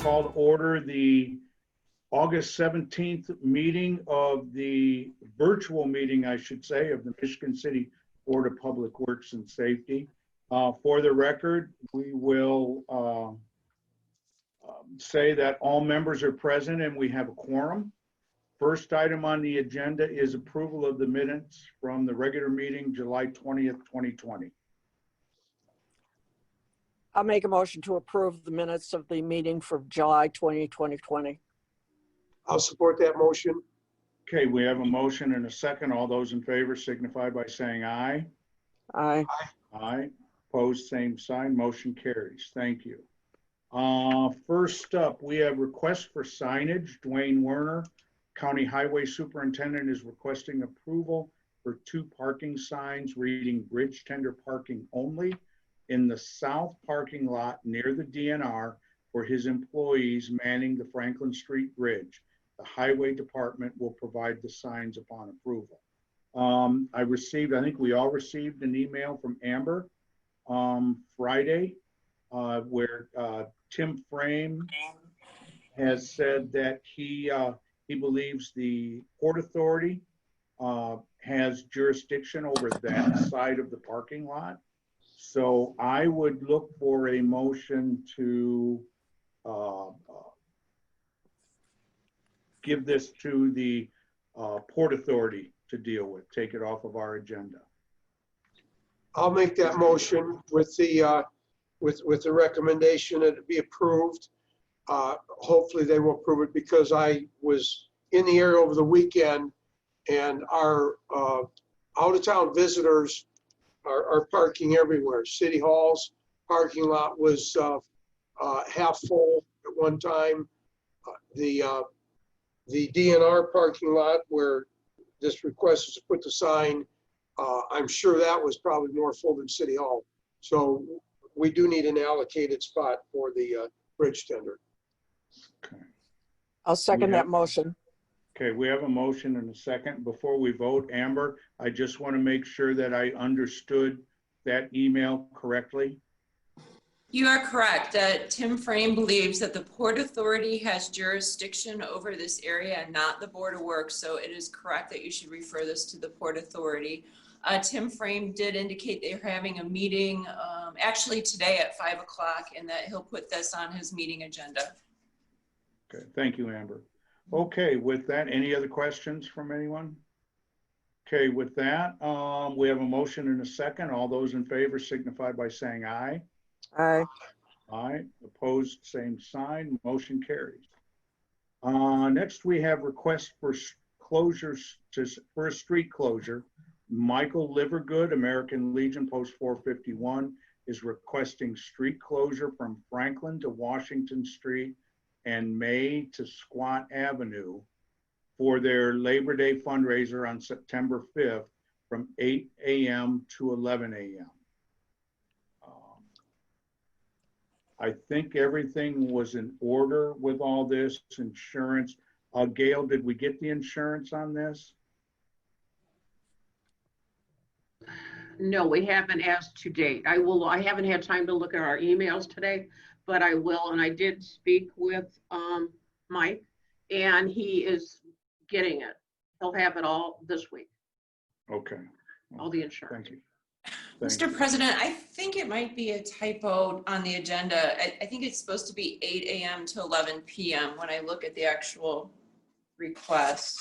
call to order the August 17th meeting of the virtual meeting, I should say, of the Michigan City Board of Public Works and Safety. For the record, we will say that all members are present and we have a quorum. First item on the agenda is approval of the minutes from the regular meeting, July 20th, 2020. I'll make a motion to approve the minutes of the meeting for July 2020. I'll support that motion. Okay, we have a motion and a second. All those in favor signify by saying aye. Aye. Aye. Opposed, same sign. Motion carries. Thank you. First up, we have requests for signage. Dwayne Werner, County Highway Superintendent, is requesting approval for 2 parking signs reading bridge tender parking only in the south parking lot near the DNR for his employees manning the Franklin Street Bridge. The Highway Department will provide the signs upon approval. I think we all received an email from Amber Friday where Tim Frame has said that he believes the Port Authority has jurisdiction over that side of the parking lot. So I would look for a motion to give this to the Port Authority to deal with, take it off of our agenda. I'll make that motion with the recommendation that it be approved. Hopefully they will approve it because I was in the area over the weekend and our out-of-town visitors are parking everywhere. City Hall's parking lot was half full at one time. The DNR parking lot where this request is to put the sign, I'm sure that was probably more full than City Hall. So we do need an allocated spot for the bridge tender. Okay. I'll second that motion. Okay, we have a motion and a second. Before we vote, Amber, I just want to make sure that I understood that email correctly. You are correct. Tim Frame believes that the Port Authority has jurisdiction over this area and not the Board of Works. So it is correct that you should refer this to the Port Authority. Tim Frame did indicate they're having a meeting actually today at 5 o'clock and that he'll put this on his meeting agenda. Okay, thank you, Amber. Okay, with that, any other questions from anyone? Okay, with that, we have a motion and a second. All those in favor signify by saying aye. Aye. Aye. Opposed, same sign. Motion carries. Next, we have requests for closures for a street closure. Michael Livergood, American Legion, Post 451, is requesting street closure from Franklin to Washington Street and May to Squat Avenue for their Labor Day fundraiser on September 5th from 8 a.m. to 11 a.m. I think everything was in order with all this insurance. Gail, did we get the insurance on this? No, we haven't as to date. I haven't had time to look at our emails today, but I will. And I did speak with Mike and he is getting it. He'll have it all this week. Okay. All the insurance. Thank you. Mr. President, I think it might be a typo on the agenda. I think it's supposed to be 8 a.m. to 11 p.m. when I look at the actual request.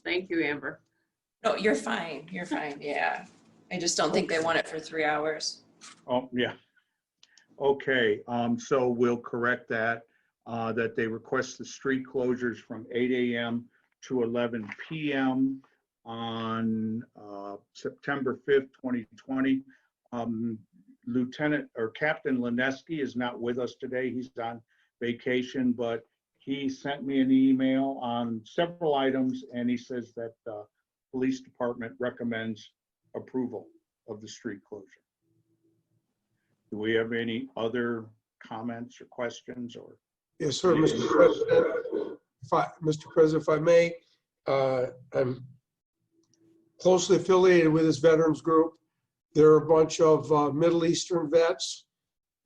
Thank you, Amber. No, you're fine. You're fine. Yeah. I just don't think they want it for 3 hours. Oh, yeah. Okay, so we'll correct that, that they request the street closures from 8 a.m. to 11 p.m. on September 5th, 2020. Lieutenant or Captain Lineski is not with us today. He's on vacation, but he sent me an email on several items and he says that the police department recommends approval of the street closure. Do we have any other comments or questions? Or Yes, sir, Mr. President. Mr. President, if I may, I'm closely affiliated with this veterans group. They're a bunch of Middle Eastern vets.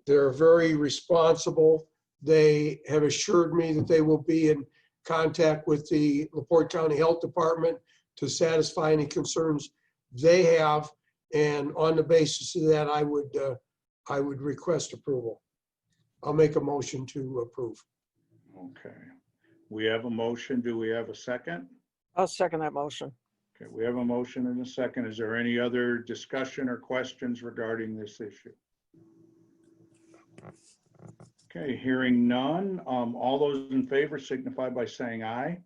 They're very responsible. They have assured me that they will be in contact with the LaPorte County Health Department to satisfy any concerns they have. And on the basis of that, I would request approval. I'll make a motion to approve. Okay. We have a motion. Do we have a second? I'll second that motion. Okay, we have a motion and a second. Is there any other discussion or questions regarding this issue? Okay, hearing none. All those in favor signify by saying aye.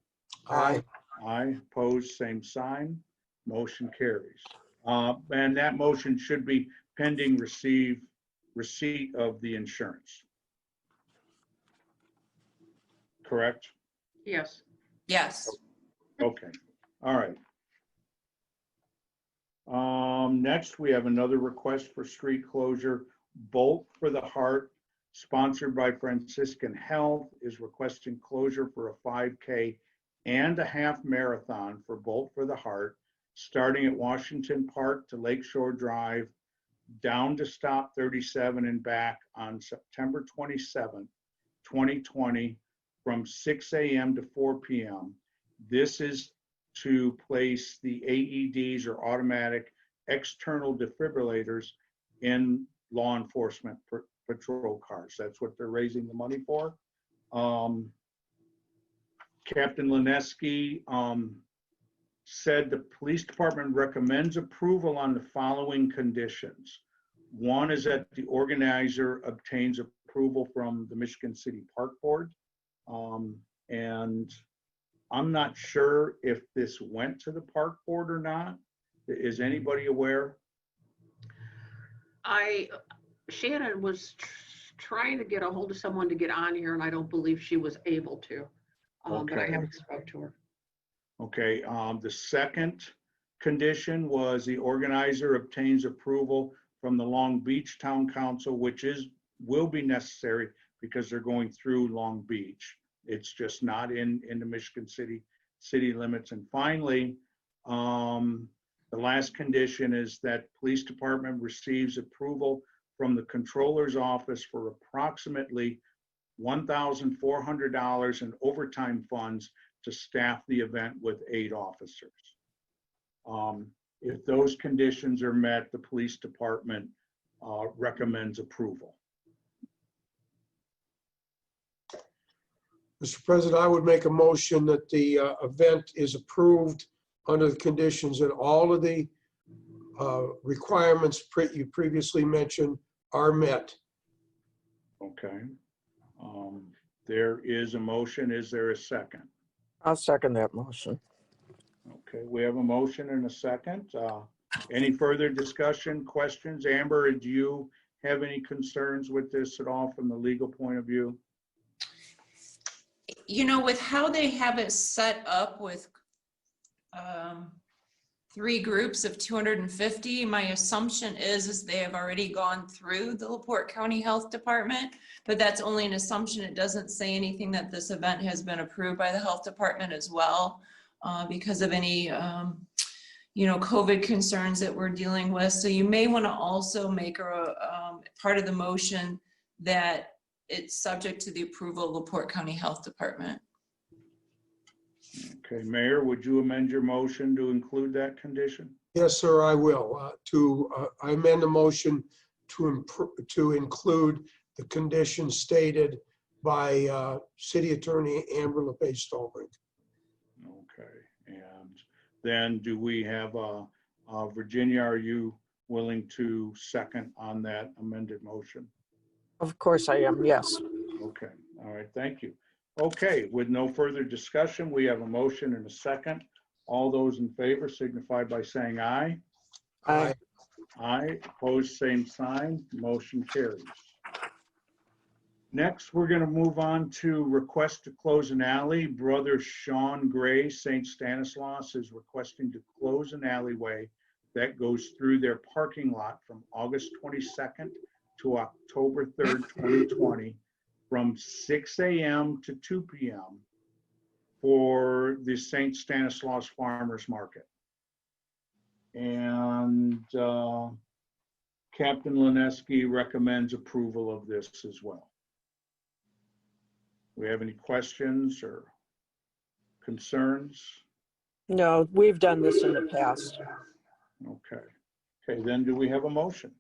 Aye. Aye, opposed, same sign. Motion carries. And that motion should be pending receipt of the insurance. Correct? Yes. Yes. Okay, all right. Next, we have another request for street closure. Bolt for the Heart, sponsored by Franciscan Health, is requesting closure for a 5K and a half marathon for Bolt for the Heart, starting at Washington Park to Lakeshore Drive, down to Stop 37 and back on September 27th, 2020, from 6 a.m. to 4 p.m. This is to place the AEDs or automatic external defibrillators in law enforcement patrol cars. That's what they're raising the money for. Captain Lineski said the police department recommends approval on the following conditions. One is that the organizer obtains approval from the Michigan City Park Board. And I'm not sure if this went to the park board or not. Is anybody aware? Shannon was trying to get a hold of someone to get on here, and I don't believe she was able to. But I Okay. haven't spoke to her. Okay, the second condition was the organizer obtains approval from the Long Beach Town Council, which will be necessary because they're going through Long Beach. It's just not in the Michigan city limits. And finally, the last condition is that police department receives approval from the controller's office for approximately $1,400 in overtime funds to staff the event with 8 officers. If those conditions are met, the police department recommends approval. Mr. President, I would make a motion that the event is approved under the conditions that all of the requirements you previously mentioned are met. Okay. There is a motion. Is there a second? I'll second that motion. Okay, we have a motion and a second. Any further discussion, questions? Amber, do you have any concerns with this at all from the legal point of view? You know, with how they have it set up with 3 groups of 250, my assumption is they have already gone through the LaPorte County Health Department, but that's only an assumption. It doesn't say anything that this event has been approved by the health department as well because of any, COVID concerns that we're dealing with. So you may want to also make a part of the motion that it's subject to the approval of LaPorte County Health Department. Okay, Mayor, would you amend your motion to include that condition? Yes, sir, I will. I amend the motion to include the conditions stated by City Attorney Amber LePage-Stolbrink. Okay, and then do we have Virginia, are you willing to second on that amended motion? Of course I am, yes. Okay, all right, thank you. Okay, with no further discussion, we have a motion and a second. All those in favor signify by saying aye. Aye. Aye, opposed, same sign, motion carries. Next, we're gonna move on to request to close an alley. Brother Sean Gray, St. Stanislaus, is requesting to close an alleyway that goes through their parking lot from August 22nd to October 3rd, 2020, from 6 a.m. to 2 p.m. for the St. Stanislaus Farmers Market. And Captain Lineski recommends approval of this as well. we have any questions or concerns? No, we've done this in the past. Okay. Okay, then do we have a motion?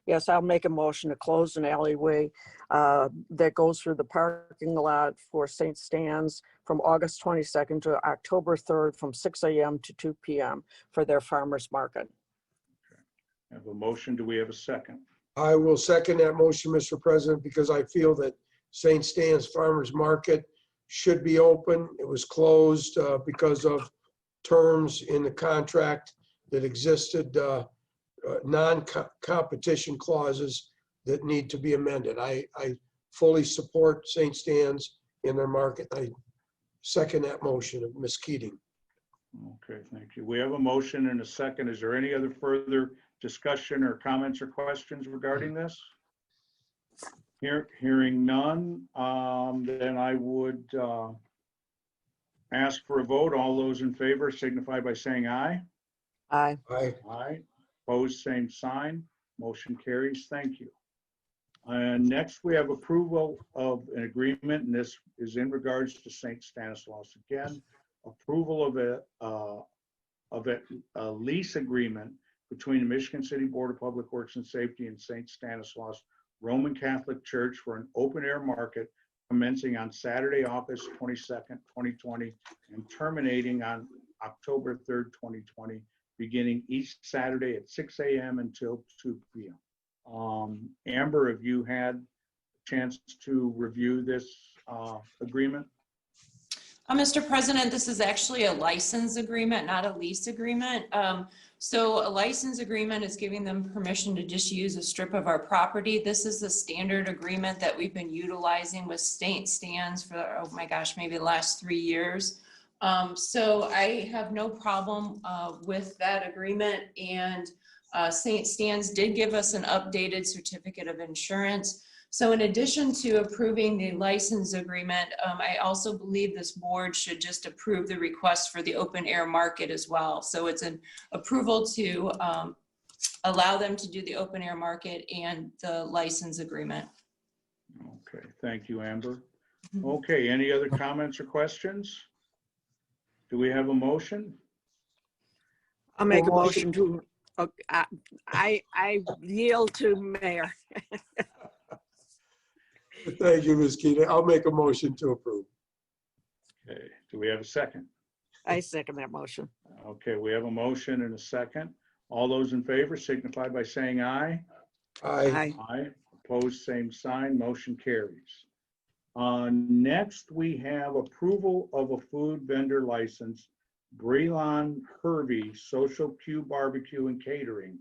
Yes, I'll make a motion to close an alleyway that goes through the parking lot for St. Stan's from August 22nd to October 3rd from 6 a.m. to 2 p.m. for their farmer's market. I have a motion. Do we have a second? I will second that motion, Mr. President, because I feel that St. Stan's Farmers Market should be open. It was closed because of terms in the contract that existed, non-competition clauses that need to be amended. I fully support St. Stan's in their market. I second that motion of Ms. Keating. Okay, thank you. We have a motion and a second. Is there any other further discussion or comments or questions regarding this? Hearing none, then I would ask for a vote. All those in favor signify by saying aye. Aye. Aye. Aye. Opposed, same sign. Motion carries. Thank you. And next, we have approval of an agreement, and this is in regards to St. Stanislaus again. Approval of a lease agreement between the Michigan City Board of Public Works and Safety and St. Stanislaus Roman Catholic Church for an open-air market commencing on Saturday, August 22nd, 2020, and terminating on October 3rd, 2020, beginning each Saturday at 6 a.m. until 2 p.m. Amber, have you had a chance to review this agreement? Mr. President, this is actually a license agreement, not a lease agreement. So a license agreement is giving them permission to just use a strip of our property. This is the standard agreement that we've been utilizing with St. Stan's for, oh my gosh, maybe the last 3 years. So I have no problem with that agreement, and St. Stan's did give us an updated certificate of insurance. So in addition to approving the license agreement, I also believe this board should just approve the request for the open air market as well. So it's an approval to allow them to do the open air market and the license agreement. Okay, thank you, Amber. Okay, any other comments or questions? Do we have a motion? I'll make a motion to, I yield to Mayor. Thank you, Ms. Keating. I'll make a motion to approve. Okay, do we have a second? I second that motion. Okay, we have a motion and a second. All those in favor signify by saying aye. Aye. Aye. Opposed, same sign. Motion carries. Next, we have approval of a food vendor license, Breland Hervey Social Q Barbecue and Catering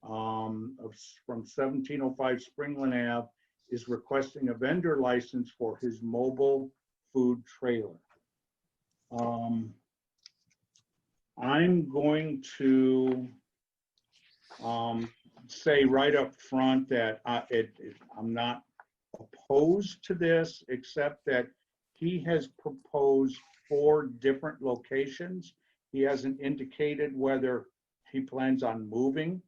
from 1705 Springland Ave, is requesting a vendor license for his mobile food trailer. I'm going to say right up front that I'm not opposed to this, except that he has proposed 4 different locations. He hasn't indicated whether he plans on moving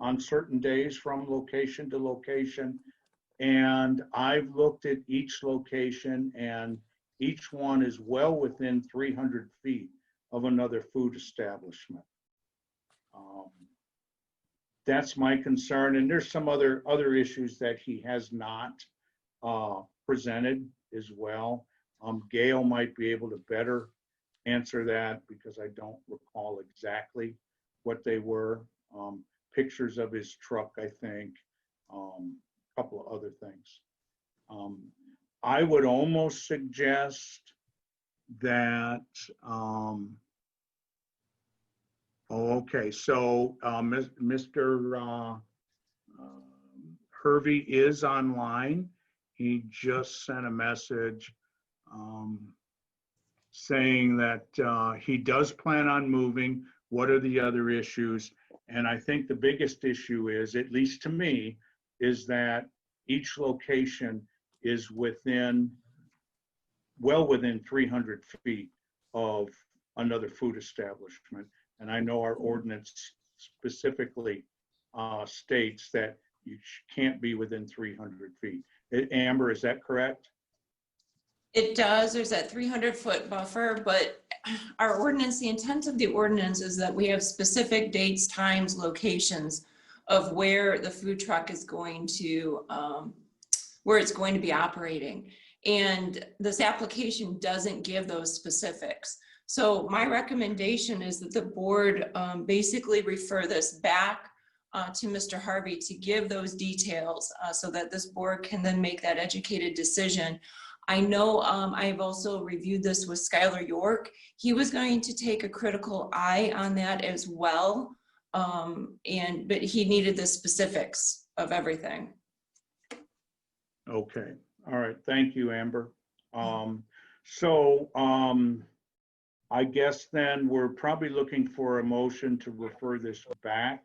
on certain days from location to location. And I've looked at each location, and each one is well within 300 feet of another food establishment. That's my concern. And there's some other issues that he has not presented as well. Gail might be able to better answer that because I don't recall exactly what they were. Pictures of his truck, I think, a couple of other things. I would almost suggest that, okay, so Mr. Hervey is online. He just sent a message saying that he does plan on moving. What are the other issues? And I think the biggest issue is, at least to me, is that each location is well within 300 feet of another food establishment. And I know our ordinance specifically states that you can't be within 300 feet. Amber, is that correct? It does, there's that 300-foot buffer, but our ordinance, the intent of the ordinance is that we have specific dates, times, locations of where the food truck is going to, where it's going to be operating. And this application doesn't give those specifics. So my recommendation is that the board basically refer this back to Mr. Harvey to give those details so that this board can then make that educated decision. I know I've also reviewed this with Skylar York. He was going to take a critical eye on that as well, but he needed the specifics of everything. Okay, all right, thank you, Amber. I guess then we're probably looking for a motion to refer this back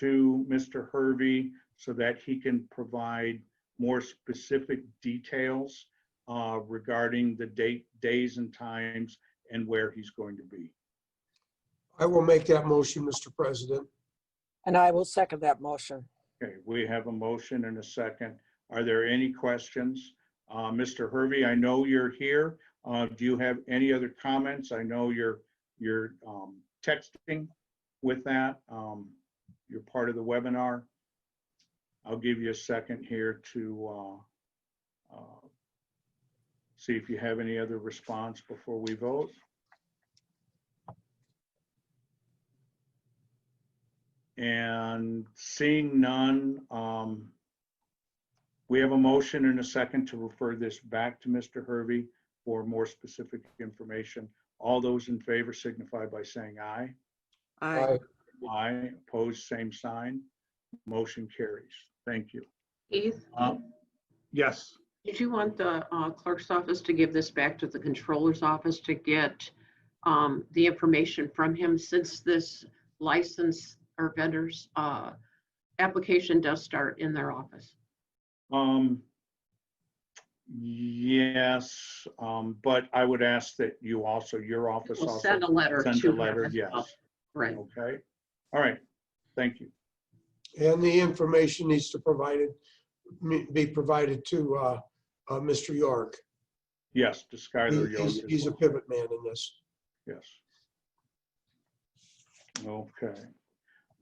to Mr. Hervey so that he can provide more specific details regarding the days and times and where he's going to be. I will make that motion, Mr. President. And I will second that motion. Okay, we have a motion and a second. Are there any questions? Mr. Hervey, I know you're here. Do you have any other comments? I know you're texting with that. You're part of the webinar. I'll give you a second here to see if you have any other response before we vote. And seeing none, we have a motion and a second to refer this back to Mr. Hervey for more specific information. All those in favor signify by saying aye. Aye. Aye. Opposed, same sign. Motion carries. Thank you. Keith, Yes. did you want the clerk's office to give this back to the controller's office to get the information from him, since this license or vendor's application does start in their office? Yes, but I would ask that you also, your office We'll also send a letter sends to a him letter, as yes. well. Right. Okay, all right, thank you. And the information needs to be provided to Mr. York. Yes, to Skylar York. as He's a well. pivot man in this. Yes. Okay.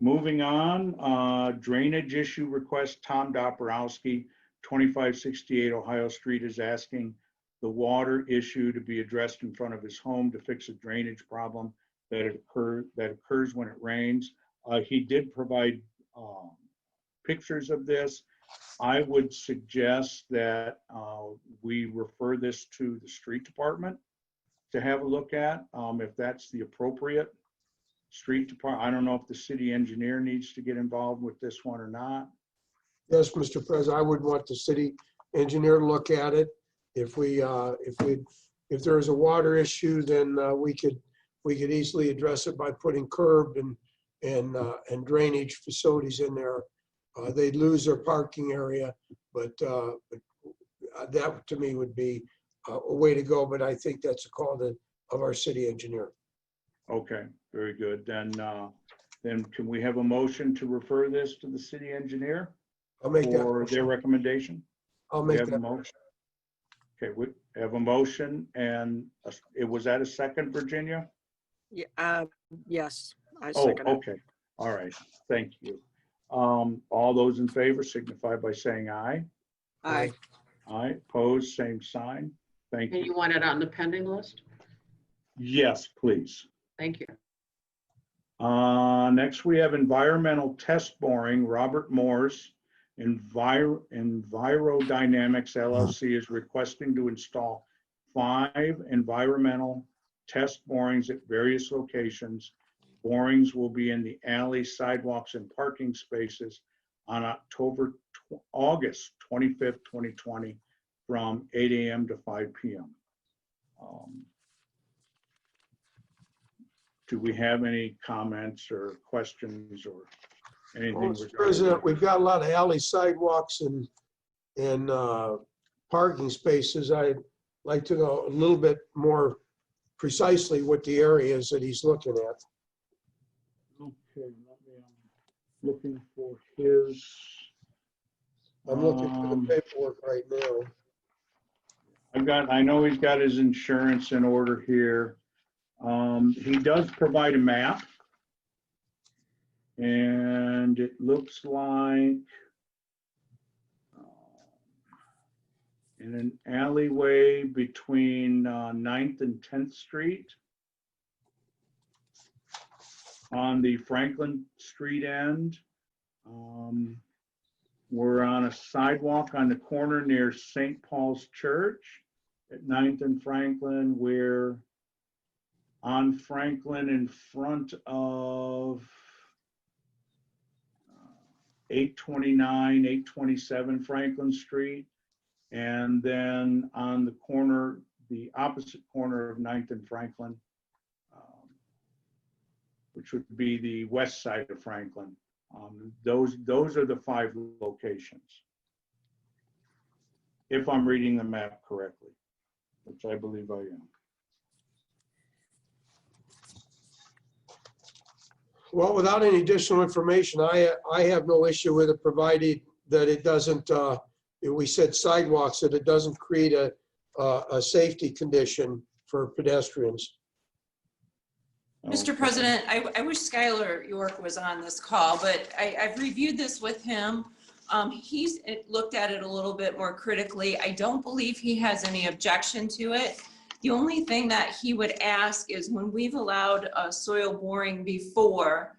Moving on, drainage issue request, Tom Doporowski, 2568 Ohio Street, is asking the water issue to be addressed in front of his home to fix a drainage problem that occurs when it rains. He did provide pictures of this. I would suggest that we refer this to the street department to have a look at, if that's the appropriate street department. I don't know if the city engineer needs to get involved with this one or not. Yes, Mr. President, I would want the city engineer to look at it. If there's a water issue, then we could easily address it by putting curb and drainage facilities in there. They'd lose their parking area, but that to me would be a way to go. But I think that's a call of our city engineer. Okay, very good. Then can we have a motion to refer this to the city engineer I'll make that for their motion. recommendation? I'll We make have a that motion. Okay, we have a motion, and it was that a second, Virginia? Yeah, yes, I Oh, second it. okay. All right. Thank you. All those in favor signify by saying aye. Aye. Aye. Opposed, same sign. Thank And you. you want it on the pending list? Yes, please. Thank you. Next, we have environmental test boring. Robert Morse, Envirodynamics LLC, is requesting to install 5 environmental test borings at various locations. Borings will be in the alleys, sidewalks, and parking spaces on August 25th, 2020, from 8 a.m. to 5 p.m. Do we have any comments or questions or anything? Well, Mr. regarding President, that? we've got a lot of alley sidewalks and parking spaces. I'd like to know a little bit more precisely what the area is that he's looking at. Okay, I'm looking for his. I'm looking for the paperwork right now. I know he's got his insurance in order here. He does provide a map. And it looks like in an alleyway between 9th and 10th Street on the Franklin Street end. We're on a sidewalk on the corner near St. Paul's Church at 9th and Franklin. We're on Franklin in front of 829, 827 Franklin Street. And then on the corner, the opposite corner of 9th and Franklin, which would be the west side of Franklin. Those are the 5 locations, if I'm reading the map correctly, which I believe I am. Well, without any additional information, I have no issue with it, provided that it doesn't, we said sidewalks, that it doesn't create a safety condition for pedestrians. Mr. Okay. President, I wish Skylar York was on this call, but I've reviewed this with him. He's looked at it a little bit more critically. I don't believe he has any objection to it. The only thing that he would ask is when we've allowed soil boring before,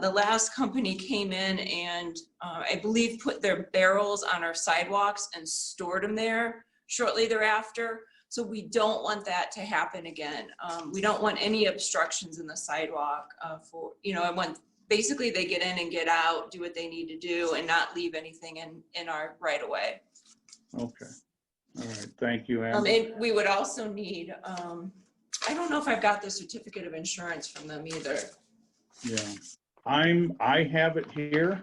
the last company came in and I believe put their barrels on our sidewalks and stored them there shortly thereafter. So we don't want that to happen again. We don't want any obstructions in the sidewalk for, I want, basically they get in and get out, do what they need to do and not leave anything in our right of way. Okay. All right. Thank you, Amber. And we would also need, I don't know if I've got the certificate of insurance from them either. Yeah. I have it here.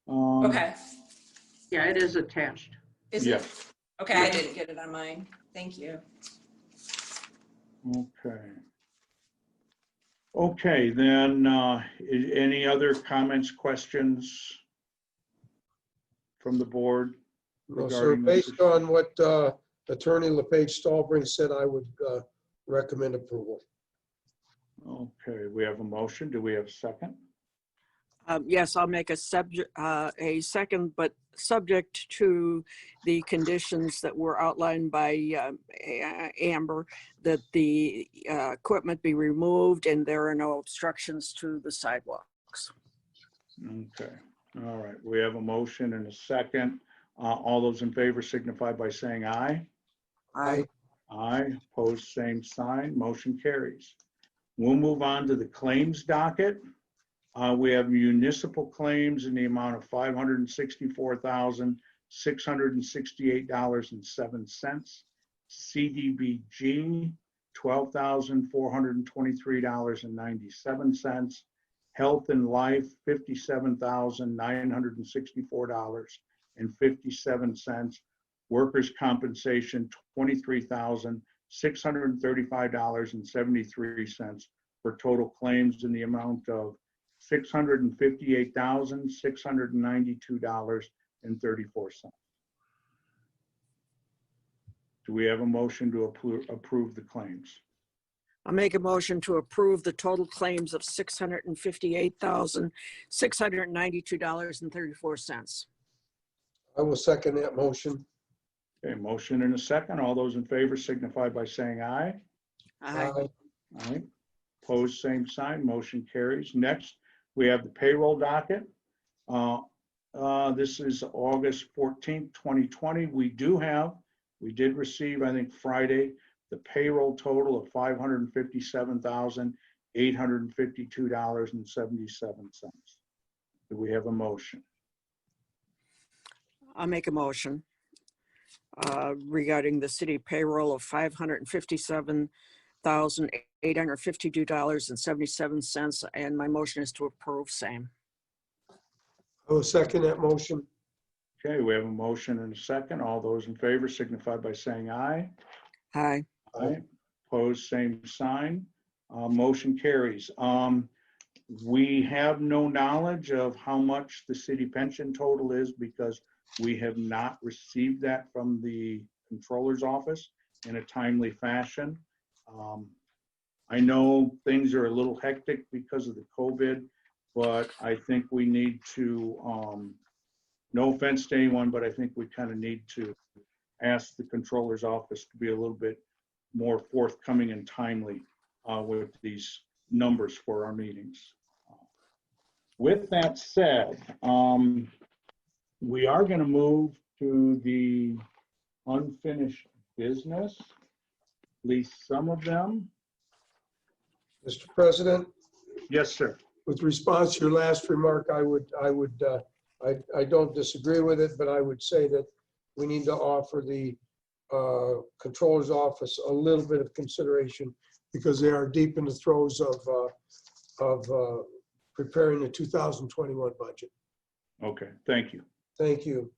Okay. Yeah, it is attached. Is Yeah. it? Okay, I didn't get it on mine. Thank you. Okay. Okay, then, any other comments, questions from the board? No, sir, regarding this based on what Attorney LePage Stallbring said, I would recommend approval. Okay, we have a motion. Do we have a second? Yes, I'll make a second, but subject to the conditions that were outlined by Amber, that the equipment be removed and there are no obstructions to the sidewalks. Okay, all right. We have a motion and a second. All those in favor signify by saying aye. Aye. Aye, opposed, same sign, motion carries. We'll move on to the claims docket. We have municipal claims in the amount of $564,668.07. CDBG, $12,423.97. Health and life, $57,964.57. Workers' compensation, $23,635.73 for total claims in the amount of $658,692.34. Do we have a motion to approve the claims? I'll make a motion to approve the total claims of $658,692.34. I will second that motion. Okay, motion and a second. All those in favor signify by saying aye. Aye. Aye. Opposed, same sign. Motion carries. Next, we have the payroll docket. This is August 14th, 2020. We did receive, I think Friday, the payroll total of $557,852.77. Do we have a motion? I'll make a motion regarding the city payroll of $557,852.77, and my motion is to approve same. I will second that motion. Okay, we have a motion and a second. All those in favor signify by saying aye. Aye. Aye. Opposed, same sign. Motion carries. We have no knowledge of how much the city pension total is because we have not received that from the controller's office in a timely fashion. I know things are a little hectic because of the COVID, but I think we need to, no offense to anyone, but I think we kind of need to ask the controller's office to be a little bit more forthcoming and timely with these numbers for our meetings. With that said, we are going to move to the unfinished business, at least some of them. Mr. President, Yes, sir. with response to your last remark, I don't disagree with it, but I would say that we need to offer the controller's office a little bit of consideration because they are deep in the throes of preparing the 2021 budget. Okay, thank you. Thank you.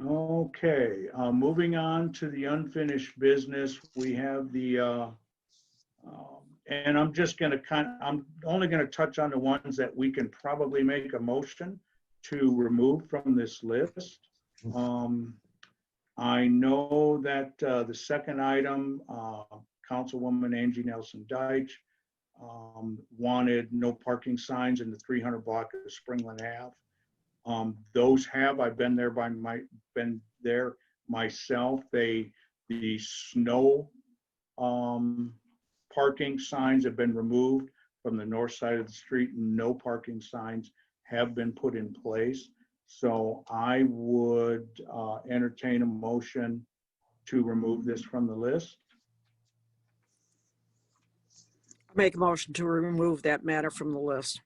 Okay, moving on to the unfinished business, we have the, and I'm just going to I'm only going to touch on the ones that we can probably make a motion to remove from this list. I know that the second item, Councilwoman Angie Nelson Deitch wanted no parking signs in the 300 block of Springland Ave. Those have, I've been there myself. The snow parking signs have been removed from the north side of the street. No parking signs have been put in place. So I would entertain a motion to remove this from the list. Make a motion to remove that matter from the list.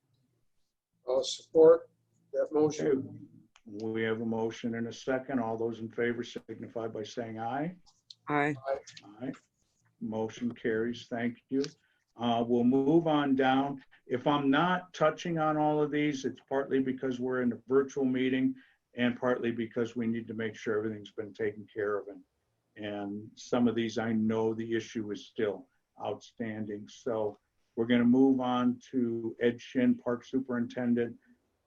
I'll support that motion. We have a motion and a second. All those in favor signify by saying aye. Aye. Aye. Motion carries. Thank you. We'll move on down. If I'm not touching on all of these, it's partly because we're in a virtual meeting and partly because we need to make sure everything's been taken care of. And some of these, I know the issue is still outstanding. So we're going to move on to Ed Shin, Park Superintendent,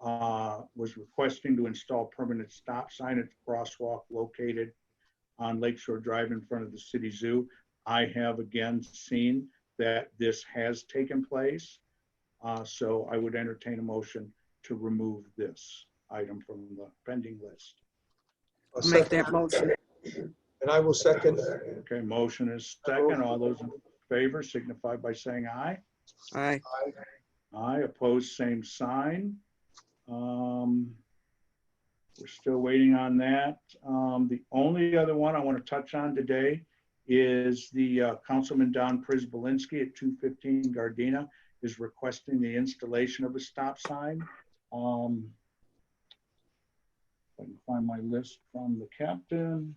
was requesting to install permanent stop sign at the crosswalk located on Lakeshore Drive in front of the City Zoo. I have again seen that this has taken place. So I would entertain a motion to remove this item from the pending list. I'll Make second that motion. And I will second. Okay, motion is second. All those in favor signify by saying aye. Aye. Aye, opposed, same sign. We're still waiting on that. The only other one I want to touch on today is the Councilman Don Prisbalinski at 215 Gardena is requesting the installation of a stop sign. If I can find my list from the captain.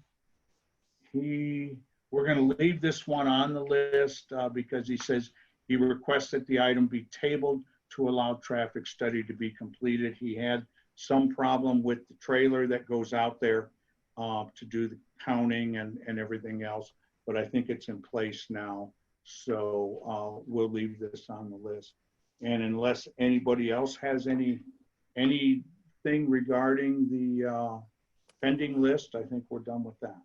We're going to leave this one on the list because he says he requested the item be tabled to allow traffic study to be completed. He had some problem with the trailer that goes out there to do the counting and everything else, but I think it's in place now. So we'll leave this on the list. And unless anybody else has anything regarding the pending list, I think we're done with that.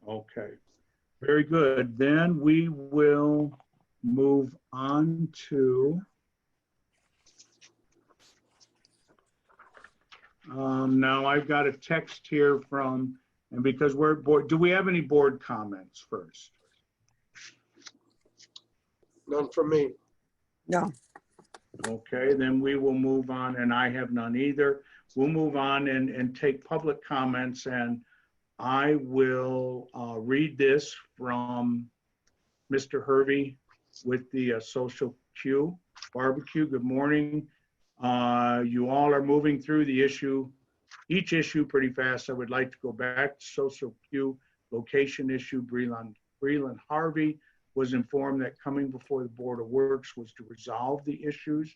Okay, very good. Then we will move on to now I've got a text here from, and because we're board, do we have any board comments first? None from me. No. Okay, then we will move on, and I have none either. We'll move on and take public comments, and I will read this from Mr. Hervey with the Social Q Barbecue. Good morning. You all are moving through the issue, each issue pretty fast. I would like to go back to Social Q location issue. Breland Harvey was informed that coming before the Board of Works was to resolve the issues.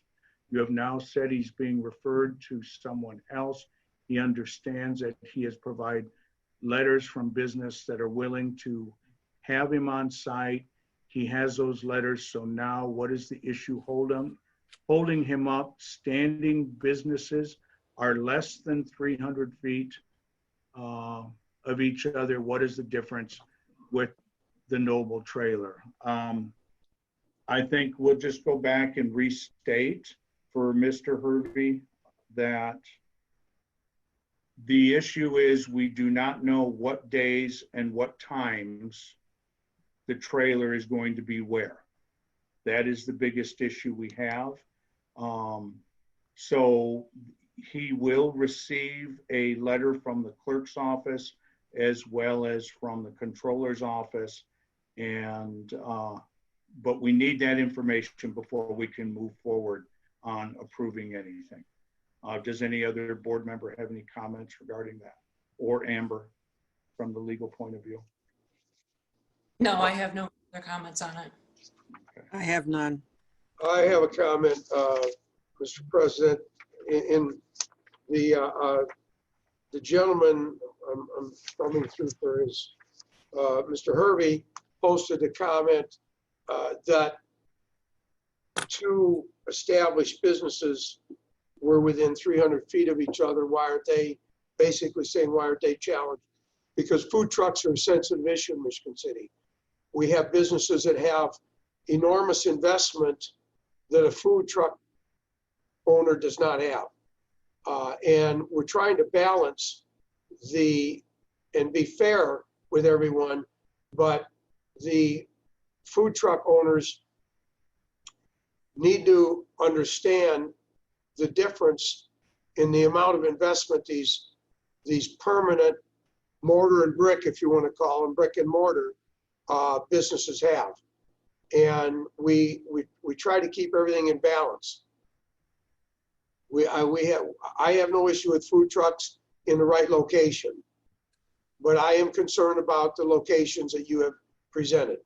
You have now said he's being referred to someone else. He understands that he has provided letters from business that are willing to have him on site. He has those letters. So now what is the issue holding him up? Standing businesses are less than 300 feet of each other. What is the difference with the Noble trailer? I think we'll just go back and restate for Mr. Hervey that the issue is we do not know what days and what times the trailer is going to be where. That is the biggest issue we have. So he will receive a letter from the clerk's office as well as from the controller's office. And, but we need that information before we can move forward on approving anything. Does any other board member have any comments regarding that? Or Amber, from the legal point of view? No, I have no other comments on it. I have none. I have a comment, Mr. President. In the gentleman I'm thumbing through for his, Mr. Hervey posted a comment that two established businesses were within 300 feet of each other. Why aren't they, basically saying, why aren't they challenged? Because food trucks are a sensitive issue in Michigan City. We have businesses that have enormous investment that a food truck owner does not have. And we're trying to balance and be fair with everyone, but the food truck owners need to understand the difference in the amount of investment these permanent mortar and brick, if you want to call them brick and mortar, businesses have. And we try to keep everything in balance. I have no issue with food trucks in the right location, but I am concerned about the locations that you have presented.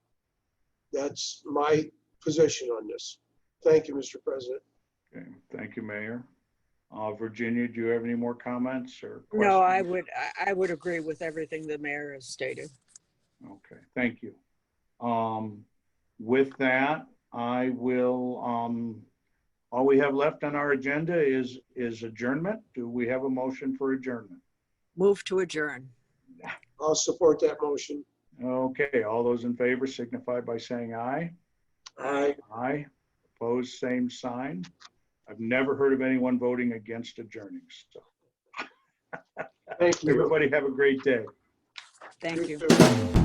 That's my position on this. Thank you, Mr. President. Okay, thank you, Mayor. Virginia, do you have any more comments or questions? No, I would agree with everything the mayor has stated. Okay, thank you. With that, I will, all we have left on our agenda is adjournment. Do we have a motion for adjournment? Move to adjourn. I'll support that motion. Okay, all those in favor signify by saying aye. Aye. Aye. Opposed, same sign. I've never heard of anyone voting against adjourning. So Thank you. everybody have a great day. Thank you. too.